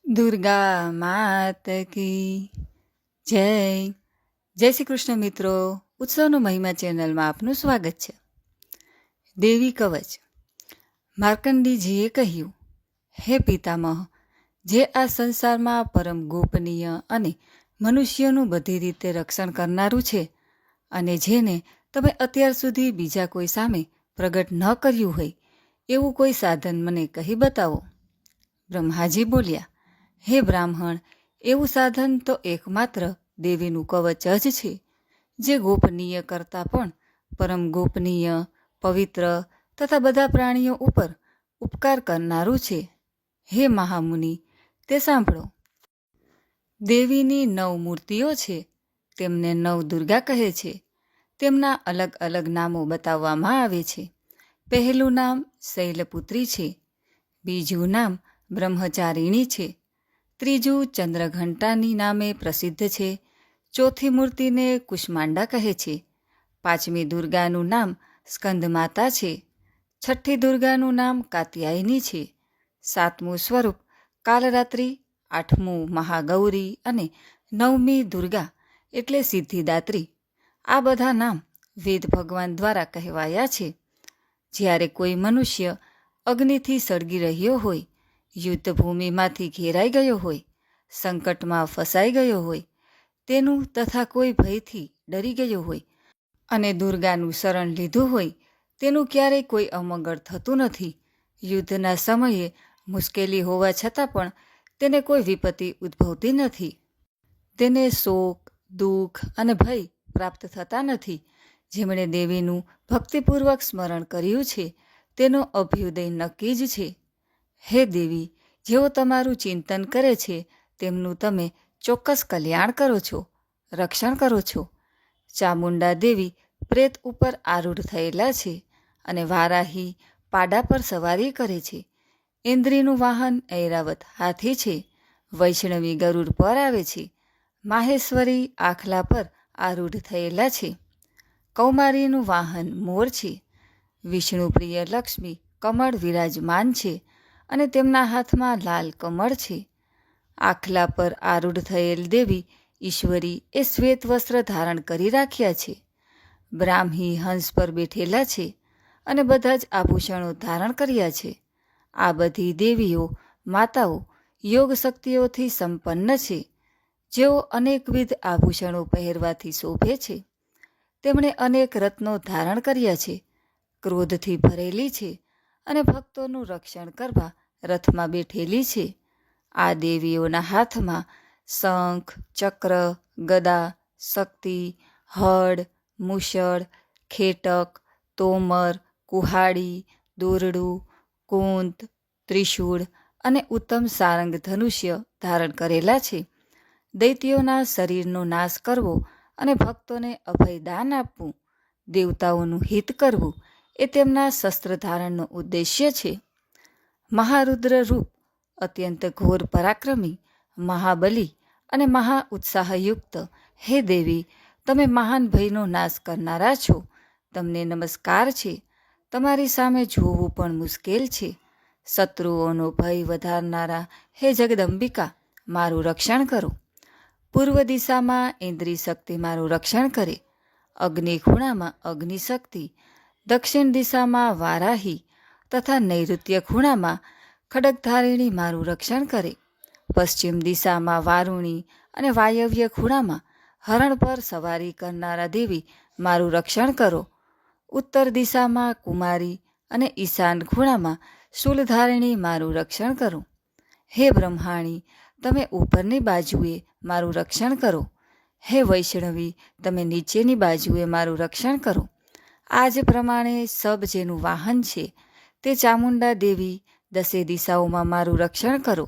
દુર્ગા માત કી જય. જય શ્રી કૃષ્ણ મિત્રો, ઉત્સવનો મહિમા ચેનલમાં આપનું સ્વાગત છે. દેવી કવચ. માર્કંડીજીએ કહ્યું, હે પિતામહ, જે આ સંસારમાં પરમ ગોપનીય અને મનુષ્યનું બધી રીતે રક્ષણ કરનારું છે, અને જેને તમે અત્યાર સુધી બીજા કોઈ સામે પ્રગટ ન કર્યું હોય એવું કોઈ સાધન મને કહી બતાવો. બ્રહ્માજી બોલ્યા, હે બ્રાહ્મણ, એવું સાધન તો એકમાત્ર દેવીનું કવચ જ છે, જે ગોપનીય કરતાં પણ પરમ ગોપનીય, પવિત્ર તથા બધા પ્રાણીઓ ઉપર ઉપકાર કરનારું છે. હે મહામુનિ, તે સાંભળો. દેવીની 9 મૂર્તિઓ છે, તેમને 9 દુર્ગા કહે છે. તેમના અલગ અલગ નામો બતાવવામાં આવે છે. પહેલું નામ શૈલપુત્રી છે, બીજું નામ બ્રહ્મચારિણી છે, ત્રીજું ચંદ્રઘંટાની નામે પ્રસિદ્ધ છે, ચોથી મૂર્તિને કુષ્માંડા કહે છે, પાંચમી દુર્ગાનું નામ સ્કંદમાતા છે, છઠ્ઠી દુર્ગાનું નામ કાત્યાયની છે, સાતમું સ્વરૂપ કાલરાત્રિ, આઠમું મહાગૌરી અને નવમી દુર્ગા એટલે સિદ્ધિદાત્રી. આ બધા નામ વેદ ભગવાન દ્વારા કહેવાયા છે. જ્યારે કોઈ મનુષ્ય અગ્નિથી સળગી રહ્યો હોય, યુદ્ધભૂમિમાંથી ઘેરાઈ ગયો હોય, સંકટમાં ફસાઈ ગયો હોય, તેનું તથા કોઈ ભયથી ડરી ગયો હોય અને દુર્ગાનું શરણ લીધું હોય, તેનું ક્યારેય કોઈ અમંગળ થતું નથી. યુદ્ધના સમયે મુશ્કેલી હોવા છતાં પણ તેને કોઈ વિપત્તિ ઉદ્ભવતી નથી. તેને શોક, દુઃખ અને ભય પ્રાપ્ત થતા નથી. જેમણે દેવીનું ભક્તિપૂર્વક સ્મરણ કર્યું છે, તેનો અભ્યુદય નક્કી જ છે. હે દેવી, જેઓ તમારું ચિંતન કરે છે, તેમનું તમે ચોક્કસ કલ્યાણ કરો છો, રક્ષણ કરો છો. ચામુંડા દેવી પ્રેત ઉપર આરૂઢ થયેલા છે, અને વારાહી પાડા પર સવારી કરે છે. ઇન્દ્રીનું વાહન ઐરાવત હાથી છે, વૈષ્ણવી ગરુડ પર આવે છે, માહેશ્વરી આખલા પર આરૂઢ થયેલા છે, કૌમારીનું વાહન મોર છે, વિષ્ણુપ્રિય લક્ષ્મી કમળ વિરાજમાન છે, અને તેમના હાથમાં લાલ કમળ છે. આખલા પર આરૂઢ થયેલ દેવી ઈશ્વરી એ શ્વેત વસ્ત્ર ધારણ કરી રાખ્યા છે. બ્રાહ્મી હંસ પર બેઠેલા છે, અને બધા જ આભૂષણો ધારણ કર્યા છે. આ બધી દેવીઓ માતાઓ યોગ શક્તિઓથી સંપન્ન છે, જેઓ અનેકવિધ આભૂષણો પહેરવાથી શોભે છે. તેમણે અનેક રત્નો ધારણ કર્યા છે, ક્રોધથી ભરેલી છે, અને ભક્તોનું રક્ષણ કરવા રથમાં બેઠેલી છે. આ દેવીઓના હાથમાં શંખ, ચક્ર, ગદા, શક્તિ, હળ, મૂષળ, ખેટક, તોમર, કુહાડી, દોરડું, કુંત, ત્રિશૂળ અને ઉત્તમ સારંગ ધનુષ્ય ધારણ કરેલા છે. દૈત્યોના શરીરનો નાશ કરવો અને ભક્તોને અભયદાન આપવું, દેવતાઓનું હિત કરવું એ તેમના શસ્ત્ર ધારણનો ઉદ્દેશ્ય છે. મહારુદ્ર રૂપ, અત્યંત ઘોર પરાક્રમી, મહાબલી અને મહા ઉત્સાહયુક્ત હે દેવી, તમે મહાન ભયનો નાશ કરનારા છો. તમને નમસ્કાર છે. તમારી સામે જોવું પણ મુશ્કેલ છે. શત્રુઓનો ભય વધારનારા હે જગદંબિકા, મારું રક્ષણ કરો. પૂર્વ દિશામાં ઇન્દ્રિય શક્તિ મારું રક્ષણ કરે, અગ્નિ ખૂણામાં અગ્નિ શક્તિ, દક્ષિણ દિશામાં વારાહી તથા નૈઋત્ય ખૂણામાં ખડગધારિણી મારું રક્ષણ કરે, પશ્ચિમ દિશામાં વારુણી અને વાયવ્ય ખૂણામાં હરણ પર સવારી કરનારા દેવી મારું રક્ષણ કરો, ઉત્તર દિશામાં કુમારી અને ઈશાન ખૂણામાં શૂલધારિણી મારું રક્ષણ કરો. હે બ્રહ્માણી, તમે ઉપરની બાજુએ મારું રક્ષણ કરો. હે વૈષ્ણવી, તમે નીચેની બાજુએ મારું રક્ષણ કરો. આ જ પ્રમાણે સબ જેનું વાહન છે, તે ચામુંડા દેવી દસે દિશાઓમાં મારું રક્ષણ કરો.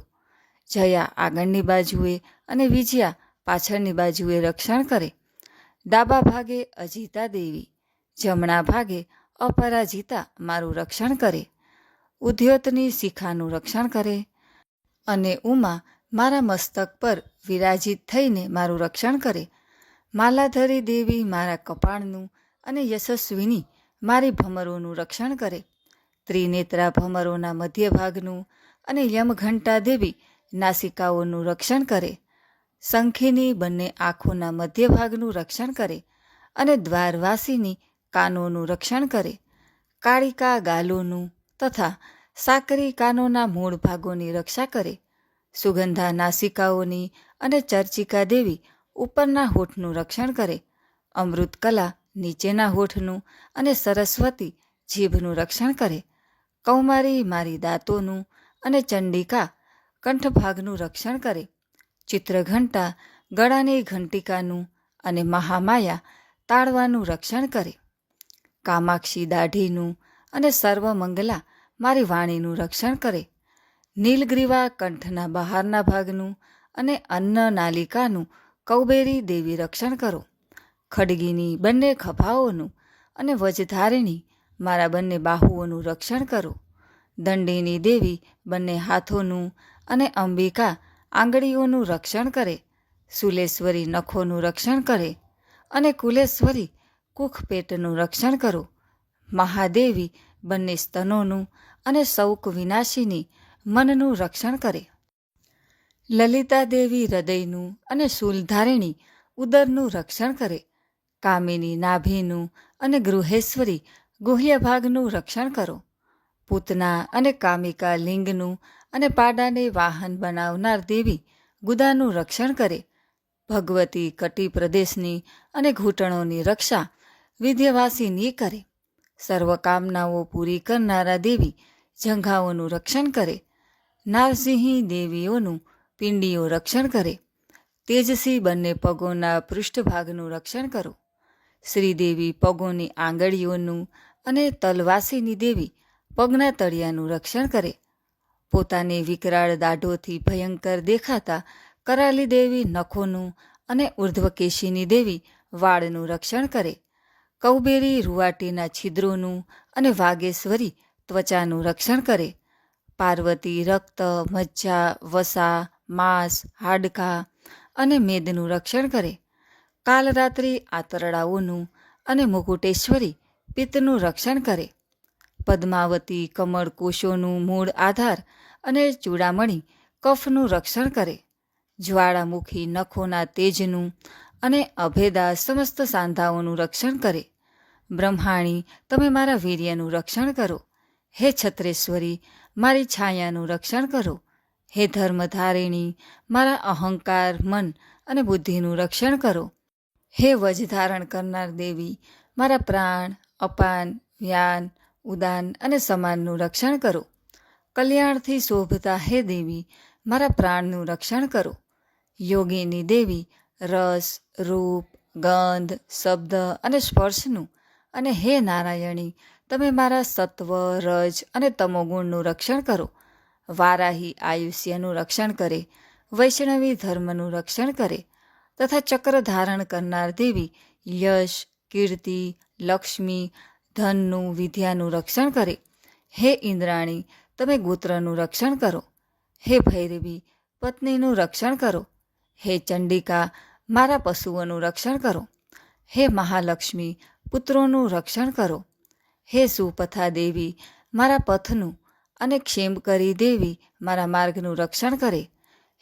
જયા આગળની બાજુએ અને વિજયા પાછળની બાજુએ રક્ષણ કરે. ડાબા ભાગે અજિતા દેવી, જમણા ભાગે અપરાજિતા મારું રક્ષણ કરે. ઉદ્યોતની શિખાનું રક્ષણ કરે, અને ઉમા મારા મસ્તક પર વિરાજિત થઈને મારું રક્ષણ કરે. માલાધરી દેવી મારા કપાળનું અને યશસ્વિની મારી ભમરોનું રક્ષણ કરે. ત્રિનેત્રા ભમરોના મધ્ય ભાગનું અને યમઘંટા દેવી નાસિકાઓનું રક્ષણ કરે, શંખીની બંને આંખોના મધ્ય ભાગનું રક્ષણ કરે અને દ્વારવાસીની કાનોનું રક્ષણ કરે, કાળિકા ગાલોનું તથા સાકરી કાનોના મૂળ ભાગોની રક્ષા કરે, સુગંધા નાસિકાઓની અને ચર્ચિકા દેવી ઉપરના હોઠનું રક્ષણ કરે, અમૃતકલા નીચેના હોઠનું અને સરસ્વતી જીભનું રક્ષણ કરે, કૌમારી મારી દાંતોનું અને ચંડિકા કંઠભાગનું રક્ષણ કરે, ચિત્રઘંટા ગળાની ઘંટિકાનું અને મહામાયા તાળવાનું રક્ષણ કરે, કામાક્ષી દાઢીનું અને સર્વમંગલા મારી વાણીનું રક્ષણ કરે, નીલગ્રીવા કંઠના બહારના ભાગનું અને અન્ન નાલિકાનું કૌબેરી દેવી રક્ષણ કરો, ખડગીની બંને ખભાઓનું અને વજધારિણી મારા બંને બાહુઓનું રક્ષણ કરો, દંડીની દેવી બંને હાથોનું અને અંબિકા આંગળીઓનું રક્ષણ કરે, સુલેશ્વરી નખોનું રક્ષણ કરે અને કુલેશ્વરી કુખ પેટનું રક્ષણ કરો, મહાદેવી બંને સ્તનોનું અને શૌક વિનાશિની મનનું રક્ષણ કરે, લલિતા દેવી હૃદયનું અને શૂલધારિણી ઉદરનું રક્ષણ કરે, કામિની નાભીનું અને ગૃહેશ્વરી ગુહ્ય ભાગનું રક્ષણ કરો, પૂતના અને કામિકા લિંગનું અને પાડાને વાહન બનાવનાર દેવી ગુદાનું રક્ષણ કરે, ભગવતી કટી પ્રદેશની અને ઘૂંટણોની રક્ષા વિધ્યવાસીની કરે, સર્વકામનાઓ પૂરી કરનારા દેવી જંઘાઓનું રક્ષણ કરે, નારસિંહી દેવીઓનું પિંડીઓ રક્ષણ કરે, તેજસી બંને પગોના પૃષ્ઠભાગનું રક્ષણ કરો, શ્રીદેવી પગોની આંગળીઓનું અને તલવાસીની દેવી પગના તળિયાનું રક્ષણ કરે, પોતાની વિકરાળ દાઢોથી ભયંકર દેખાતા કરાલી દેવી નખોનું અને ઉર્ધ્વકેશીની દેવી વાળનું રક્ષણ કરે, કૌબેરી રૂવાટીના છિદ્રોનું અને વાગેશ્વરી ત્વચાનું રક્ષણ કરે, પાર્વતી રક્ત, મજ્જા, વસા, માંસ, હાડકાં અને મેદનું રક્ષણ કરે, કાલરાત્રિ આંતરડાઓનું અને મુકુટેશ્વરી પિત્તનું રક્ષણ કરે, પદ્માવતી કમળ કોષોનું મૂળ આધાર અને ચૂડામણી કફનું રક્ષણ કરે, જ્વાળામુખી નખોના તેજનું અને અભેદા સમસ્ત સાંધાઓનું રક્ષણ કરે, બ્રહ્માણી તમે મારા વીર્યનું રક્ષણ કરો, હે છત્રેશ્વરી મારી છાયાનું રક્ષણ કરો, હે ધર્મધારિણી મારા અહંકાર, મન અને બુદ્ધિનું રક્ષણ કરો, હે વજ ધારણ કરનાર દેવી મારા પ્રાણ, અપાન, વ્યાન, ઉદાન અને સમાનનું રક્ષણ કરો, કલ્યાણથી શોભતા હે દેવી મારા પ્રાણનું રક્ષણ કરો, યોગીની દેવી રસ, રૂપ, ગંધ, શબ્દ અને સ્પર્શનું અને હે નારાયણી તમે મારા સત્વ, રજ અને તમોગુણનું રક્ષણ કરો, વારાહી આયુષ્યનું રક્ષણ કરે, વૈષ્ણવી ધર્મનું રક્ષણ કરે તથા ચક્ર ધારણ કરનાર દેવી યશ, કીર્તિ, લક્ષ્મી, ધનનું, વિદ્યાનું રક્ષણ કરે, હે ઇન્દ્રાણી તમે ગોત્રનું રક્ષણ કરો, હે ભૈરવી પત્નીનું રક્ષણ કરો, હે ચંડિકા મારા પશુઓનું રક્ષણ કરો, હે મહાલક્ષ્મી પુત્રોનું રક્ષણ કરો, હે સુપથા દેવી મારા પથનું અને ક્ષેમકરી દેવી મારા માર્ગનું રક્ષણ કરે,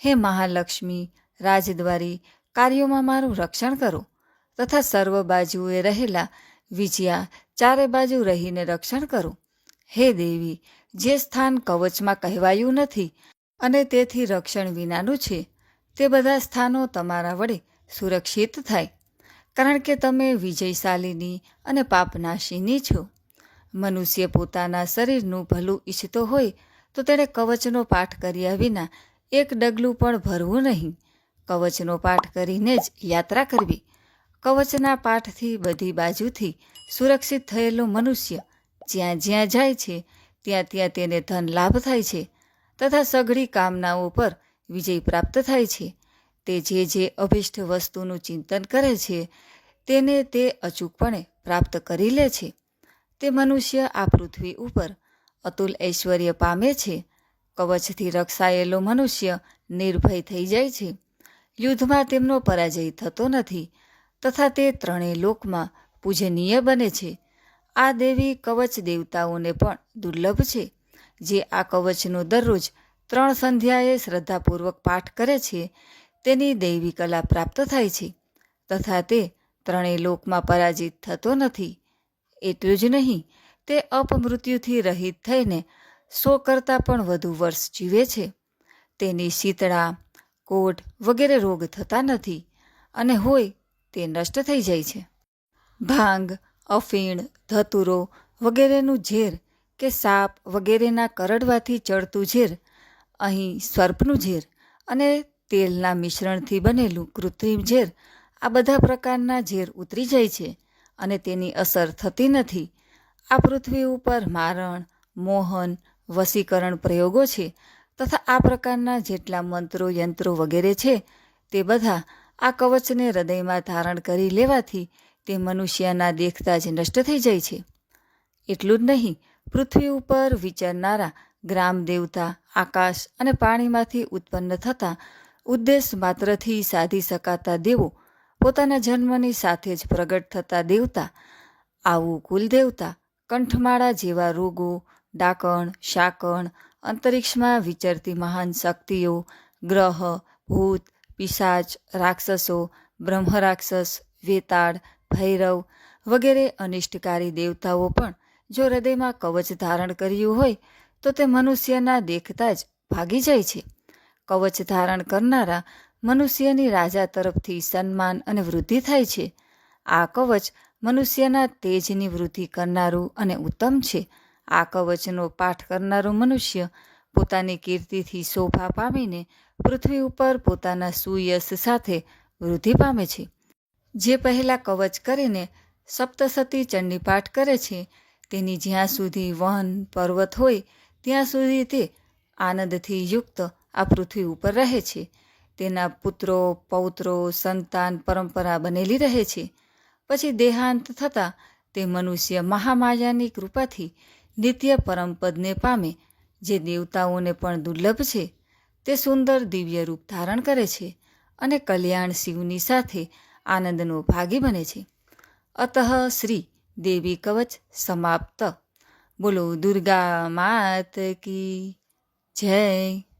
હે મહાલક્ષ્મી રાજદ્વારી કાર્યોમાં મારું રક્ષણ કરો તથા સર્વ બાજુએ રહેલા વિજયા ચારે બાજુ રહીને રક્ષણ કરો, હે દેવી જે સ્થાન કવચમાં કહેવાયું નથી અને તેથી રક્ષણ વિનાનું છે તે બધા સ્થાનો તમારા વડે સુરક્ષિત થાય, કારણ કે તમે વિજયશાલિની અને પાપનાશીની છો. મનુષ્ય પોતાના શરીરનું ભલું ઈચ્છતો હોય તો તેણે કવચનો પાઠ કર્યા વિના એક ડગલું પણ ભરવું નહીં. કવચનો પાઠ કરીને જ યાત્રા કરવી. કવચના પાઠથી બધી બાજુથી સુરક્ષિત થયેલો મનુષ્ય જ્યાં જ્યાં જાય છે ત્યાં ત્યાં તેને ધન લાભ થાય છે તથા સઘળી કામનાઓ પર વિજય પ્રાપ્ત થાય છે. તે જે અભિષ્ટ વસ્તુનું ચિંતન કરે છે તેને તે અચૂકપણે પ્રાપ્ત કરી લે છે. તે મનુષ્ય આ પૃથ્વી ઉપર અતુલ ઐશ્વર્ય પામે છે. કવચથી રક્ષાયેલો મનુષ્ય નિર્ભય થઈ જાય છે. યુદ્ધમાં તેમનો પરાજય થતો નથી તથા તે ત્રણેય લોકમાં પૂજનીય બને છે. આ દેવી કવચ દેવતાઓને પણ દુર્લભ છે, જે આ કવચનો દરરોજ 3 સંધ્યાએ શ્રદ્ધાપૂર્વક પાઠ કરે છે તેની દૈવી કલા પ્રાપ્ત થાય છે તથા તે ત્રણેય લોકમાં પરાજિત થતો નથી. એટલું જ નહીં, તે અપમૃત્યુથી રહિત થઈને 100 કરતાં પણ વધુ વર્ષ જીવે છે. તેની શીતળા, કોઢ વગેરે રોગ થતા નથી અને હોય તે નષ્ટ થઈ જાય છે. ભાંગ, અફીણ, ધતુરો વગેરેનું ઝેર કે સાપ વગેરેના કરડવાથી ચડતું ઝેર, અહીં સર્પનું ઝેર અને તેલના મિશ્રણથી બનેલું કૃત્રિમ ઝેર, આ બધા પ્રકારના ઝેર ઉતરી જાય છે અને તેની અસર થતી નથી. આ પૃથ્વી ઉપર મારણ, મોહન, વશીકરણ પ્રયોગો છે તથા આ પ્રકારના જેટલા મંત્રો, યંત્રો વગેરે છે તે બધા આ કવચને હૃદયમાં ધારણ કરી લેવાથી તે મનુષ્યના દેખતા જ નષ્ટ થઈ જાય છે. એટલું જ નહીં, પૃથ્વી ઉપર વિચરનારા ગ્રામ દેવતા, આકાશ અને પાણીમાંથી ઉત્પન્ન થતા ઉદ્દેશ માત્રથી સાધી શકાતા દેવો, પોતાના જન્મની સાથે જ પ્રગટ થતા દેવતા, આવું કુલ દેવતા, કંઠમાળા જેવા રોગો, ડાકણ, શાકણ, અંતરિક્ષમાં વિચરતી મહાન શક્તિઓ, ગ્રહ, ભૂત, પિશાચ, રાક્ષસો, બ્રહ્મરાક્ષસ, વેતાળ, ભૈરવ વગેરે અનિષ્ટકારી દેવતાઓ પણ જો હૃદયમાં કવચ ધારણ કર્યું હોય તો તે મનુષ્યના દેખતા જ ભાગી જાય છે. કવચ ધારણ કરનારા મનુષ્યની રાજા તરફથી સન્માન અને વૃદ્ધિ થાય છે. આ કવચ મનુષ્યના તેજની વૃદ્ધિ કરનારું અને ઉત્તમ છે. આ કવચનો પાઠ કરનારો મનુષ્ય પોતાની કીર્તિથી શોભા પામીને પૃથ્વી ઉપર પોતાના સુયશ સાથે વૃદ્ધિ પામે છે. જે પહેલાં કવચ કરીને સપ્તસતી ચંડી પાઠ કરે છે તેની જ્યાં સુધી વન પર્વત હોય ત્યાં સુધી તે આનંદથી યુક્ત આ પૃથ્વી ઉપર રહે છે. તેના પુત્રો, પૌત્રો, સંતાન પરંપરા બનેલી રહે છે. પછી દેહાંત થતાં તે મનુષ્ય મહામાયાની કૃપાથી નિત્ય પરમપદને પામે, જે દેવતાઓને પણ દુર્લભ છે. તે સુંદર દિવ્ય રૂપ ધારણ કરે છે અને કલ્યાણ શિવની સાથે આનંદનો ભાગી બને છે. અતઃ શ્રી દેવી કવચ સમાપ્ત. બોલો દુર્ગા માત કી જય.